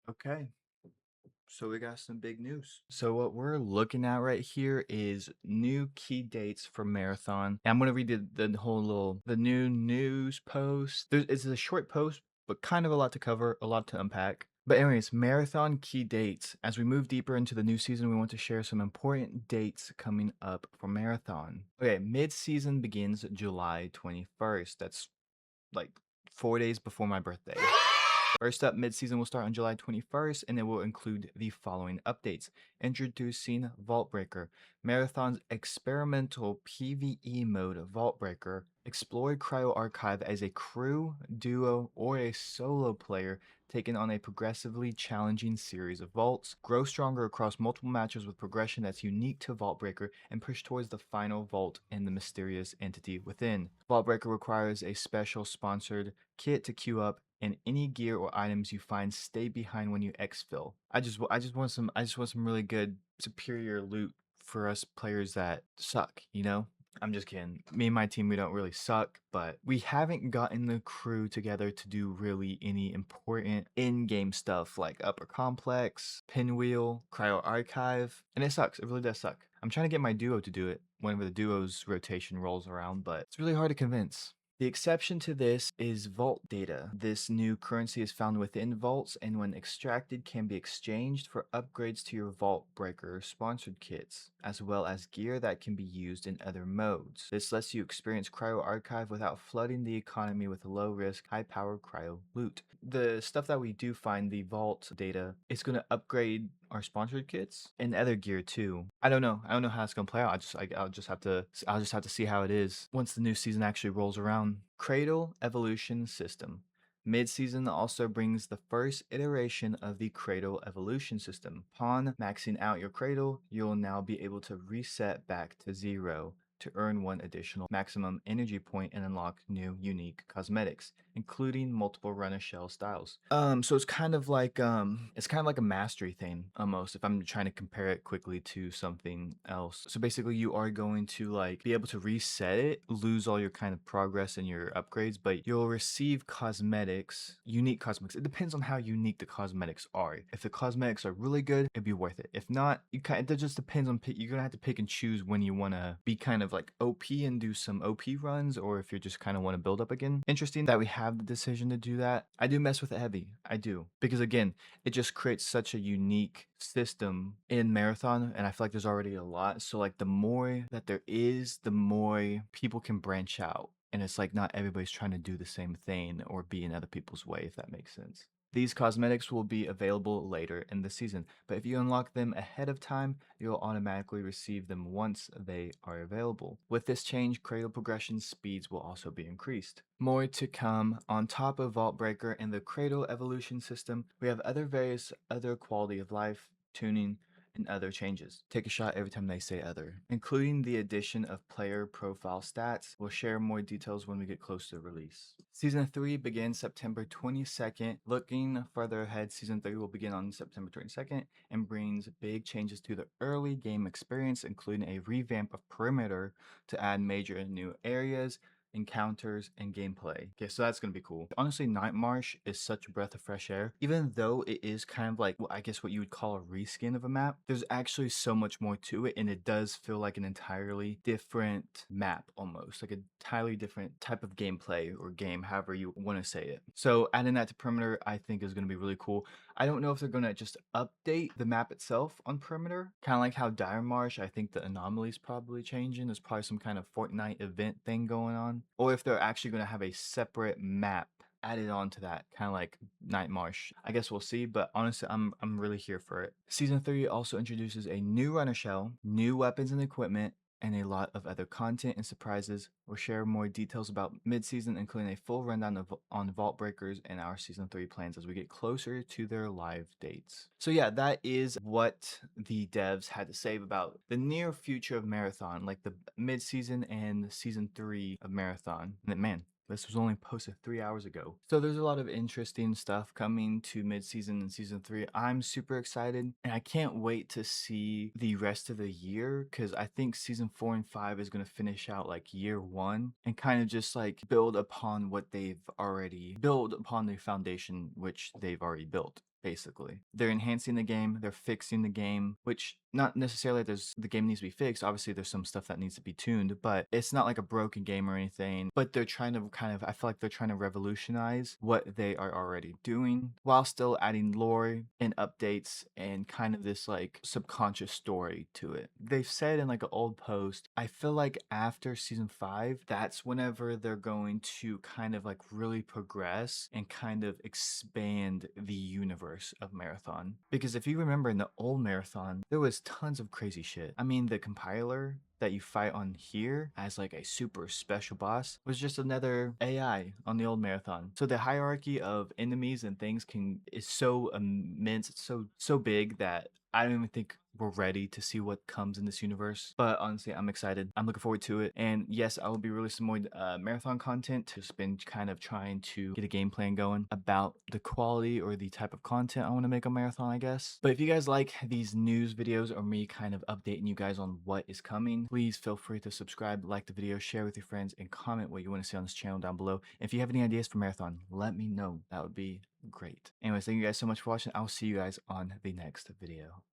Okay, so we got some big news. So what we're looking at right here is new key dates for Marathon. And I'm gonna read the whole the new news post. It's a short post, but kind of a lot to cover, a lot to unpack. But anyways, Marathon key dates. As we move deeper into the new season, we want to share some important dates coming up for Marathon. Okay, mid-season begins July 21st. That's like 4 days before my birthday. First up, mid-season will start on July 21st, and it will include the following updates. Introducing Vault Breaker, Marathon's experimental PvE mode Vault Breaker. Explore Cryo Archive as a crew, duo, or a solo player taking on a progressively challenging series of vaults. Grow stronger across multiple matches with progression that's unique to Vault Breaker and push towards the final vault and the mysterious entity within. Vault Breaker requires a special sponsored kit to queue up, and any gear or items you find stay behind when you exfil. I just want some really good superior loot for us players that suck, you know? I'm just kidding. Me and my team, we don't really suck, but we haven't gotten the crew together to do really any important in-game stuff like Upper Complex, Pinwheel, Cryo Archive, and it sucks. It really does suck. I'm trying to get my duo to do it whenever the duo's rotation rolls around, but it's really hard to convince. The exception to this is vault data. This new currency is found within vaults and when extracted can be exchanged for upgrades to your vault breaker sponsored kits, as well as gear that can be used in other modes. This lets you experience Cryo Archive without flooding the economy with low risk, high powered cryo loot. The stuff that we do find, the vault data, is going to upgrade our sponsored kits and other gear too. I don't know. I don't know how it's gonna play out. I'll just have to see how it is once the new season actually rolls around. Cradle Evolution System. Mid-season also brings the first iteration of the Cradle Evolution System. Upon maxing out your Cradle, you'll now be able to reset back to 0 to earn one additional maximum energy point and unlock new unique cosmetics, including multiple runner shell styles. So it's kind of like a mastery thing almost if I'm trying to compare it quickly to something else. So basically you are going to like be able to reset it, lose all your kind of progress and your upgrades, but you'll receive cosmetics, unique cosmetics. It depends on how unique the cosmetics are. If the cosmetics are really good, it'd be worth it. If not, it just depends on you're gonna have to pick and choose when you want to be kind of like OP and do some OP runs, or if you just kind of want to build up again. Interesting that we have the decision to do that. I do mess with it heavy. I do. Because again, it just creates such a unique system in Marathon, and I feel like there's already a lot. So like the more that there is, the more people can branch out. And it's like not everybody's trying to do the same thing or be in other people's way, if that makes sense. These cosmetics will be available later in the season, but if you unlock them ahead of time, you'll automatically receive them once they are available. With this change, cradle progression speeds will also be increased. More to come. On top of Vault Breaker and the Cradle Evolution system, we have various other quality of life, tuning, and other changes. Take a shot every time they say other, including the addition of player profile stats. We'll share more details when we get close to release. Season 3 begins September 22nd. Looking further ahead, Season 3 will begin on September 22nd and brings big changes to the early game experience, including a revamp of Perimeter to add major new areas, encounters, and gameplay. Okay, so that's gonna be cool. Honestly, Night Marsh is such a breath of fresh air. Even though it is kind of like, well, I guess what you would call a reskin of a map, there's actually so much more to it, and it does feel like an entirely different map almost, like an entirely different type of gameplay or game, however you want to say it. So adding that to Perimeter, I think is gonna be really cool. I don't know if they're gonna just update the map itself on Perimeter, kind of like how Dire Marsh. I think the anomaly's probably changing. There's probably some kind of Fortnite event thing going on, or if they're actually gonna have a separate map added on to that, kind of like Night Marsh. I guess we'll see, but honestly, I'm really here for it. Season 3 also introduces a new runner shell, new weapons and equipment, and a lot of other content and surprises. We'll share more details about mid-season, including a full rundown on Vault Breakers and our Season 3 plans as we get closer to their live dates. So yeah, that is what the devs had to say about the near future of Marathon, like the mid-season and Season 3 of Marathon. And man, this was only posted 3 hours ago. So there's a lot of interesting stuff coming to mid-season and Season 3. I'm super excited, and I can't wait to see the rest of the year, because I think Season 4 and 5 is going to finish out like year 1 and kind of just like build upon what they've already built upon the foundation which they've already built. basically. They're enhancing the game, they're fixing the game, which not necessarily the game needs to be fixed. Obviously, there's some stuff that needs to be tuned, but it's not like a broken game or anything. But they're trying to I feel like they're trying to revolutionize what they are already doing while still adding lore and updates and kind of this like subconscious story to it. They've said in like an old post, I feel like after season 5, that's whenever they're going to kind of like really progress and kind of expand the universe of Marathon. Because if you remember in the old Marathon, there was tons of crazy shit. I mean, the compiler that you fight on here as like a super special boss was just another AI on the old Marathon. So the hierarchy of enemies and things is so immense, it's so big that I don't even think we're ready to see what comes in this universe. But honestly, I'm excited. I'm looking forward to it. And yes, I will be releasing more Marathon content. Just been kind of trying to get a game plan going about the quality or the type of content I want to make on Marathon, I guess. But if you guys like these news videos or me kind of updating you guys on what is coming, please feel free to subscribe, like the video, share with your friends, and comment what you want to see on this channel down below. If you have any ideas for Marathon, let me know. That would be great. Anyways, thank you guys so much for watching. I'll see you guys on the next video.